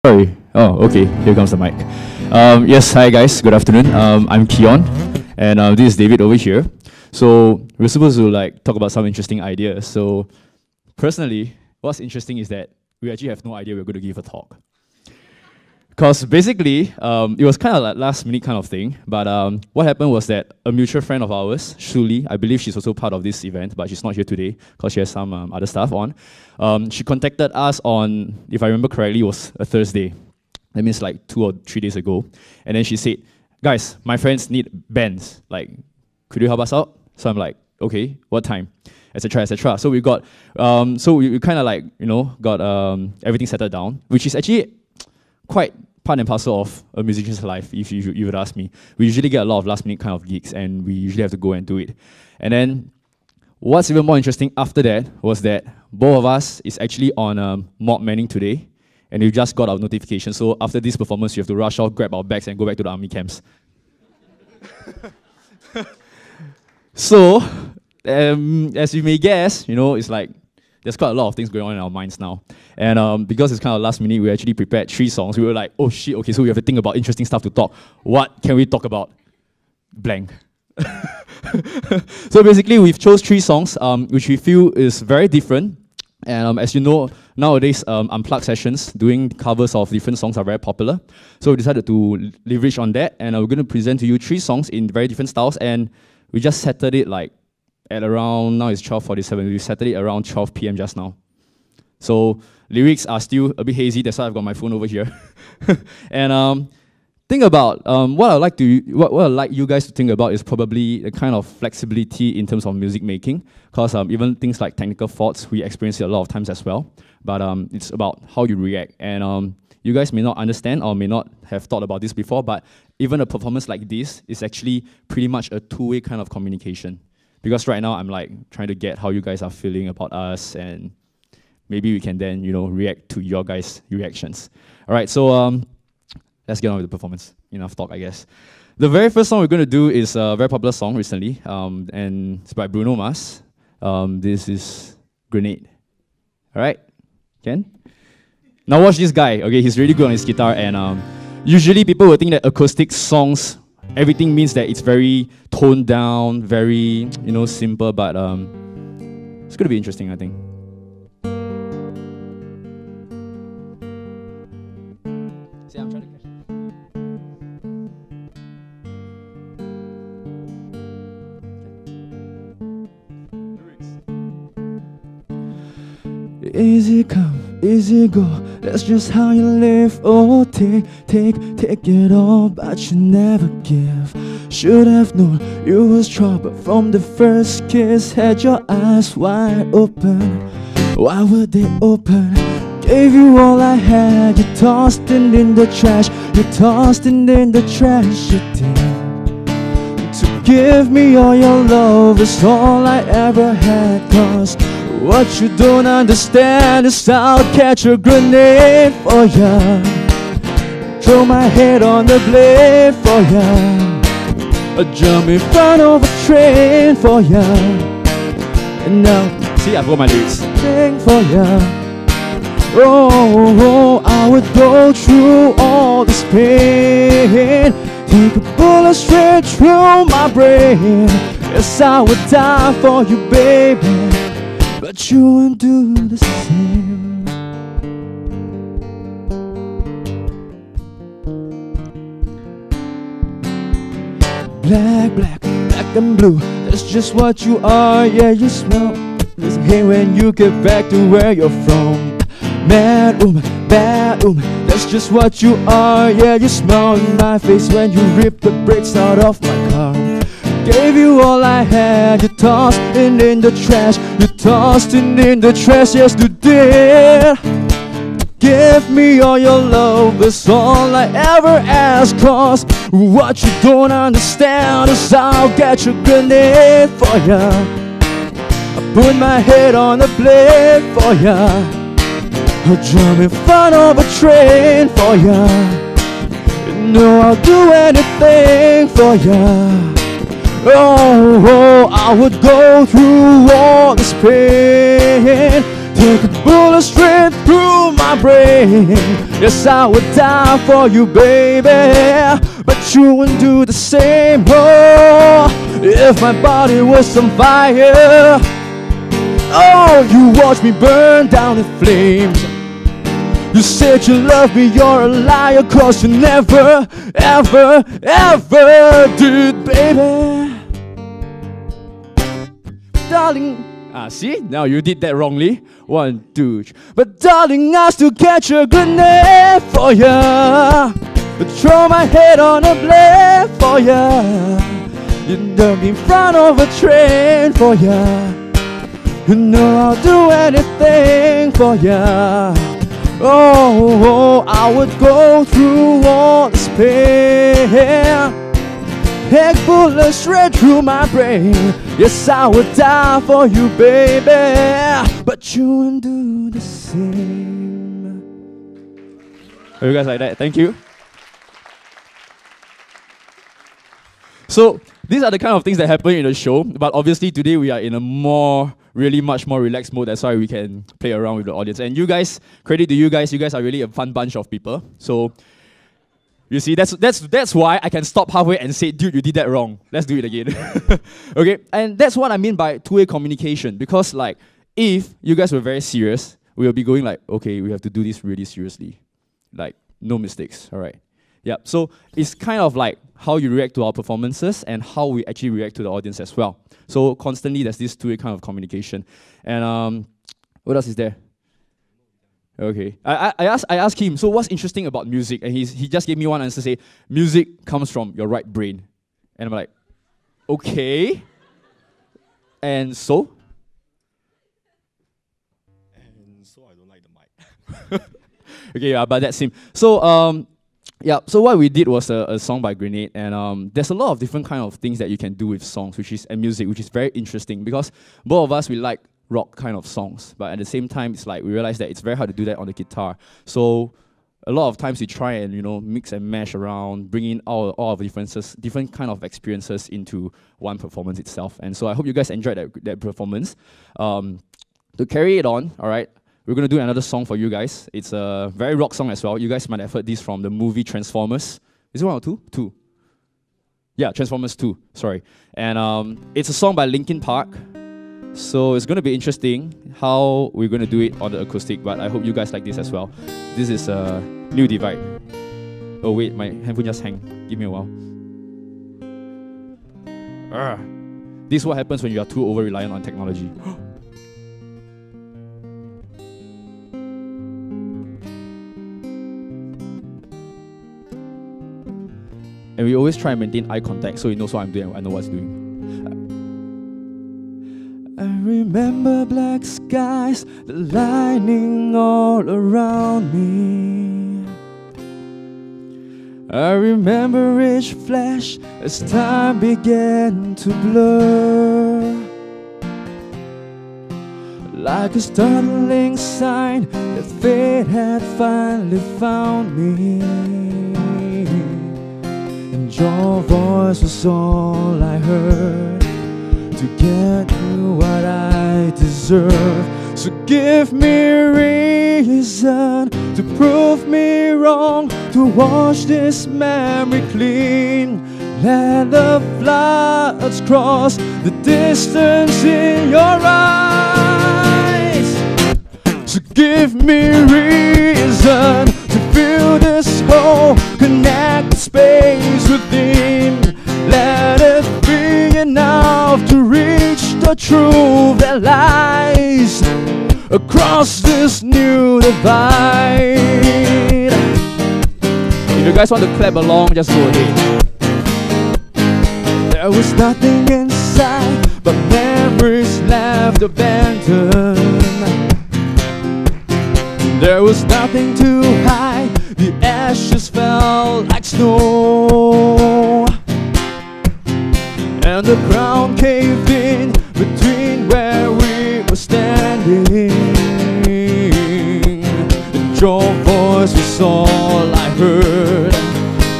Sorry. Oh, okay. Here comes the mic. Yes, hi guys. Good afternoon. I'm Kee Onn, and this is David over here. So we're supposed to talk about some interesting ideas. So personally, what's interesting is that we actually have no idea we're going to give a talk. Because basically, it was kind of like last minute kind of thing. But what happened was that a mutual friend of ours, Shuli, I believe she's also part of this event, but she's not here today because she has some other stuff on. She contacted us on, if I remember correctly, it was a Thursday. That means like 2 or 3 days ago. And then she said, guys, my friends need bands. Could you help us out? So I'm like, okay, what time? Etc. etc. So we got, we kind of got everything settled down, which is actually quite part and parcel of a musician's life, if you would ask me. We usually get a lot of last minute kind of gigs, and we usually have to go and do it. And then what's even more interesting after that was that both of us is actually on mock manning today, and we just got our notification. So after this performance, you have to rush out, grab our bags, and go back to the army camps. So, as you may guess, it's like there's quite a lot of things going on in our minds now. And because it's kind of last minute, we actually prepared 3 songs. We were like, oh shit, okay, so we have to think about interesting stuff to talk. What can we talk about? Blank. So basically, we've chose 3 songs, which we feel is very different. And as you know, nowadays, unplugged sessions, doing covers of different songs are very popular. So we decided to leverage on that, and we're going to present to you 3 songs in very different styles, and we just settled it at around, now it's 12:47, we settled it around 12 p.m. just now. So lyrics are still a bit hazy, that's why I've got my phone over here. And think about, what I'd like you guys to think about is probably the kind of flexibility in terms of music making, because even things like technical faults, we experience it a lot of times as well, but it's about how you react. And you guys may not understand or may not have thought about this before, but even a performance like this is actually pretty much a two-way kind of communication. Because right now I'm trying to get how you guys are feeling about us, and maybe we can then, react to your guys' reactions. All right, so let's get on with the performance. Enough talk, I guess. The very first song we're going to do is a very popular song recently, and it's by Bruno Mars. This is Grenade. All right, Ken? Now watch this guy. Okay, he's really good on his guitar, and usually people will think that acoustic songs, everything means that it's very toned down, very, simple, but it's going to be interesting, I think. See, I'm trying to catch it. Easy come, easy go, that's just how you live. Oh, take it all, but you never give. Should have known you was trouble from the first kiss. Had your eyes wide open, why were they open? Gave you all I had, you tossed it in the trash. You tossed it in the trash, you did. To give me all your love is all I ever had. Cause what you don't understand is I'll catch a grenade for ya, throw my head on the blade for ya, jump in front of a train for ya. And now, see, I've got my lyrics. Sing for ya. Oh, I would go through all this pain, take a bullet straight through my brain. Yes, I would die for you, baby, but you won't do the same. Black and blue, that's just what you are. Yeah, you smell this hate when you get back to where you're from. Mad woman, bad woman, that's just what you are. Yeah, you smell in my face when you rip the brakes out of my car. Gave you all I had, you tossed it in the trash. You tossed it in the trash, yes you did. Give me all your love, that's all I ever ask. Cause what you don't understand is I'll get your grenade for ya, I put my head on the blade for ya, I jump in front of a train for ya. You know I'll do anything for ya. Oh, I would go through all this pain, take a bullet straight through my brain. Yes, I would die for you, baby, but you wouldn't do the same. Oh, if my body was on fire, oh, you watched me burn down in flames. You said you love me, you're a liar, 'cause you never, ever, ever did, baby. Darling, see? Now you did that wrongly. 1, 2, 3. But darling, I still catch a good name for ya. But throw my head on a blade for ya. You dug in front of a train for ya. You know I'll do anything for ya. Oh, I would go through all this pain. Heck, bullets straight through my brain. Yes, I would die for you, baby, but you wouldn't do the same. Are you guys like that? Thank you. So, these are the kind of things that happen in the show, but obviously today we are in a really much more relaxed mode. That's why we can play around with the audience. And you guys, credit to you guys are really a fun bunch of people. So, you see, that's why I can stop halfway and say, dude, you did that wrong. Let's do it again. Okay, and that's what I mean by two-way communication. Because like, if you guys were very serious, we will be going like, okay, we have to do this really seriously. Like, no mistakes, all right? Yeah, so it's kind of like how you react to our performances and how we actually react to the audience as well. So constantly there's this two-way kind of communication. And what else is there? Okay, I asked him, so what's interesting about music? And he just gave me one answer, say, music comes from your right brain. And I'm like, okay. And so? And so I don't like the mic. Okay, yeah, but that's him. So, yeah, so what we did was a song by Grenade, and there's a lot of different kind of things that you can do with songs, and music, which is very interesting, because both of us, we like rock kind of songs, but at the same time, it's like we realize that it's very hard to do that on the guitar. So a lot of times we try and, you know, mix and mash around, bring in all of the differences, different kind of experiences into one performance itself. And so I hope you guys enjoyed that performance. To carry it on, all right, we're going to do another song for you guys. It's a very rock song as well. You guys might have heard this from the movie Transformers. Is it 1 or 2? 2. Yeah, Transformers 2, sorry. And it's a song by Linkin Park. So it's going to be interesting how we're going to do it on the acoustic, but I hope you guys like this as well. This is a New Divide. Oh wait, my handphone just hang. Give me a while. This is what happens when you are too over-reliant on technology. And we always try and maintain eye contact so he knows what I'm doing and I know what's doing. I remember black skies, the lightning all around me. I remember each flash as time began to blur, like a startling sign that fate had finally found me. And your voice was all I heard to get me what I deserve. So give me reason to prove me wrong, to wash this memory clean. Let the floods cross the distance in your eyes. So give me reason to fill this hole, connect the space within. Let it be enough to reach the truth that lies across this new divide. If you guys want to clap along, just go ahead. There was nothing inside but memories left abandoned. There was nothing to hide, the ashes fell like snow. And the ground caved in between where we were standing. And your voice was all I heard,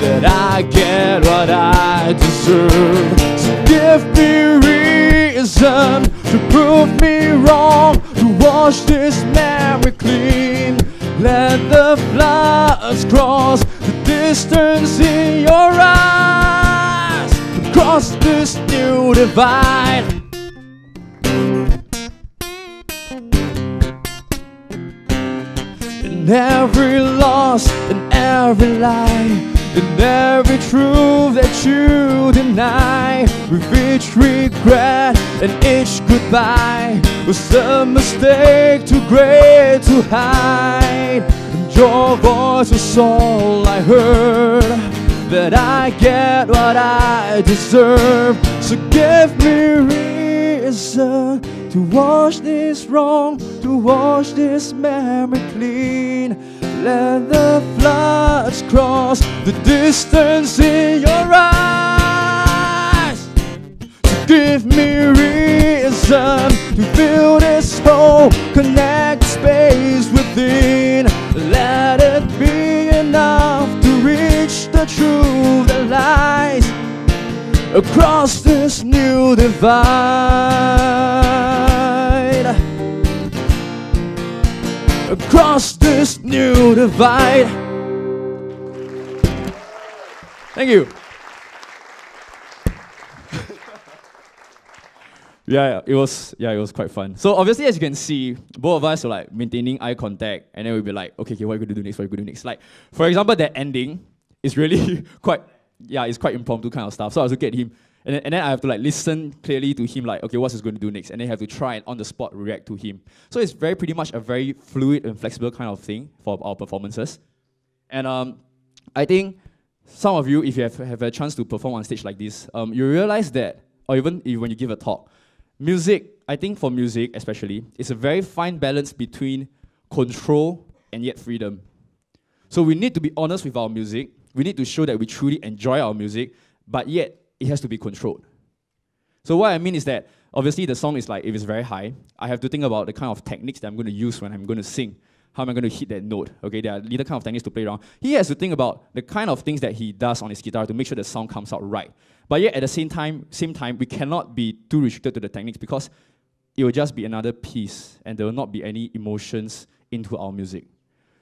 that I get what I deserve. So give me reason to prove me wrong, to wash this memory clean. Let the flood across the distance in your eyes, across this new divide. In every loss, in every lie, in every truth that you deny, with each regret and each goodbye was a mistake too great to hide. And your voice was all I heard, that I get what I deserve. So give me reason to wash this wrong, to wash this memory clean. Let the floods cross the distance in your eyes. So give me reason to fill this hole, connect space within. Let it be enough to reach the truth that lies across this new divide. Across this new divide. Thank you. It was quite fun. So obviously, as you can see, both of us were like maintaining eye contact, and then we'd be like, okay, what are we gonna do next? What are we gonna do next? Like, for example, that ending is really it's quite impromptu kind of stuff. So I was looking at him, and then I have to like listen clearly to him, like, okay, what's he going to do next? And then have to try and on the spot react to him. So it's pretty much a very fluid and flexible kind of thing for our performances. And I think some of you, if you have a chance to perform on stage like this, you realize that, or even when you give a talk, music, I think for music especially, it's a very fine balance between control and yet freedom. So we need to be honest with our music. We need to show that we truly enjoy our music, but yet it has to be controlled. So what I mean is that, obviously the song is like, if it's very high, I have to think about the kind of techniques that I'm going to use when I'm going to sing. How am I going to hit that note? Okay, there are little kind of techniques to play around. He has to think about the kind of things that he does on his guitar to make sure the sound comes out right. But yet at the same time, we cannot be too restricted to the techniques, because it will just be another piece and there will not be any emotions into our music.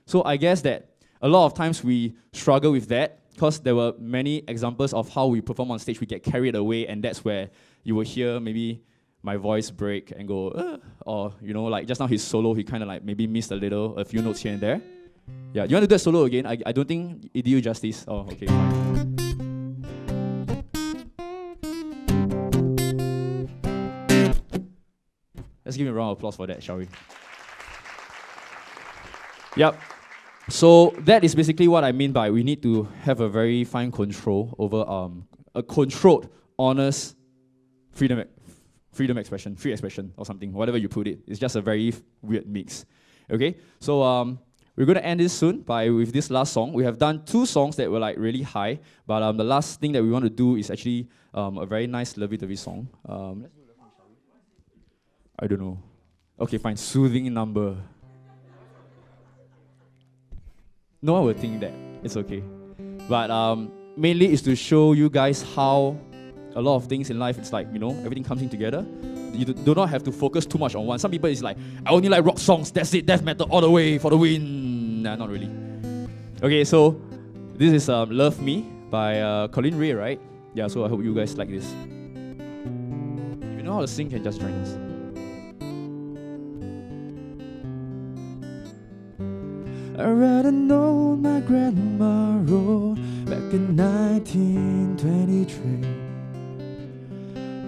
So I guess that a lot of times we struggle with that, because there were many examples of how we perform on stage. We get carried away, and that's where you will hear maybe my voice break and go, or, you know, like just now his solo, he kind of like maybe missed a few notes here and there. Yeah, you want to do that solo again? I don't think it did you justice. Oh, okay, fine. Let's give him a round of applause for that, shall we? Yep. So that is basically what I mean by we need to have a very fine control over a controlled, honest free expression or something, whatever you put it. It's just a very weird mix. Okay, so we're going to end this soon with this last song. We have done 2 songs that were like really high, but the last thing that we want to do is actually a very nice lovey-dovey song. Let's do lovey, shall we? I don't know. Okay, fine. Soothing number. No one will think that. It's okay. But mainly is to show you guys how a lot of things in life, it's like, you know, everything comes in together. You do not have to focus too much on one. Some people is like, I only like rock songs, that's it, death metal all the way for the win. Nah, not really. Okay, so this is Love Me by Colin Ray, right? Yeah, so I hope you guys like this. If you know how to sing, can just join us. I read a note my grandma wrote back in 1923.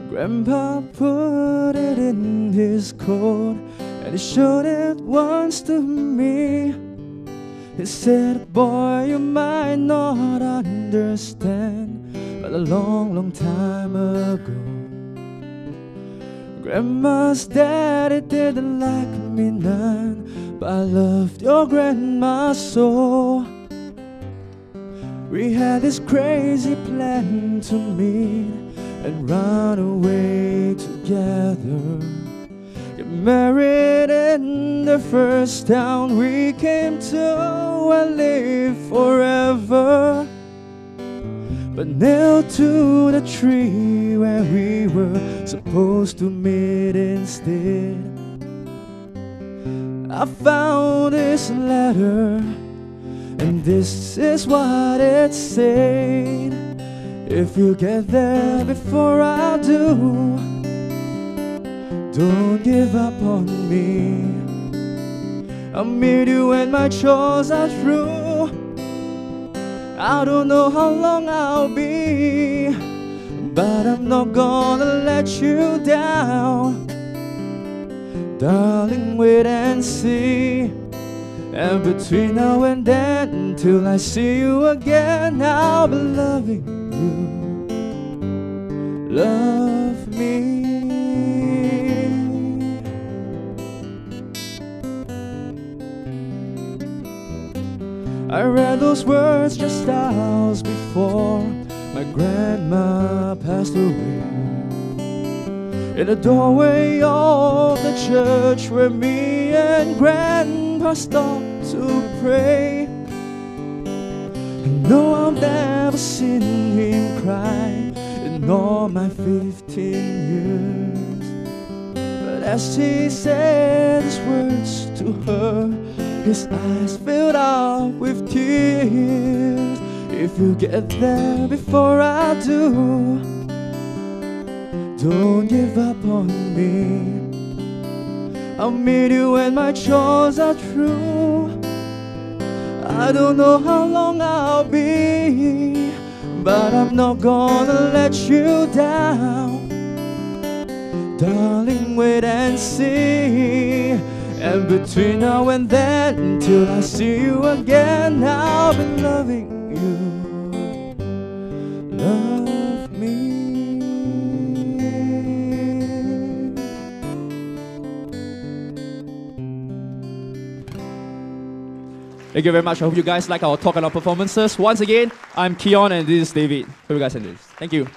Grandpa put it in his coat and he showed it once to me. He said, boy, you might not understand, but a long, long time ago, Grandma's daddy didn't like me none, but I loved your grandma so. We had this crazy plan to meet and run away together, get married in the first town we came to and live forever. But nailed to the tree where we were supposed to meet instead, I found this letter And this is what it said: if you get there before I do, don't give up on me. I'll meet you when my chores are through. I don't know how long I'll be, but I'm not gonna let you down. Darling, wait and see. And between now and then, till I see you again, I'll be loving you. Love me. I read those words just hours before my grandma passed away, in the doorway of the church where me and Grandpa stopped to pray. And no, I've never seen him cry in all my 15 years. But as he said his words to her, his eyes filled up with tears. If you get there before I do, don't give up on me. I'll meet you when my chores are through. I don't know how long I'll be, but I'm not gonna let you down. Darling, wait and see. And between now and then, till I see you again, I'll be loving you. Love me. Thank you very much. I hope you guys like our talk and our performances. Once again, I'm Kee Onn and this is David. Hope you guys enjoy this. Thank you.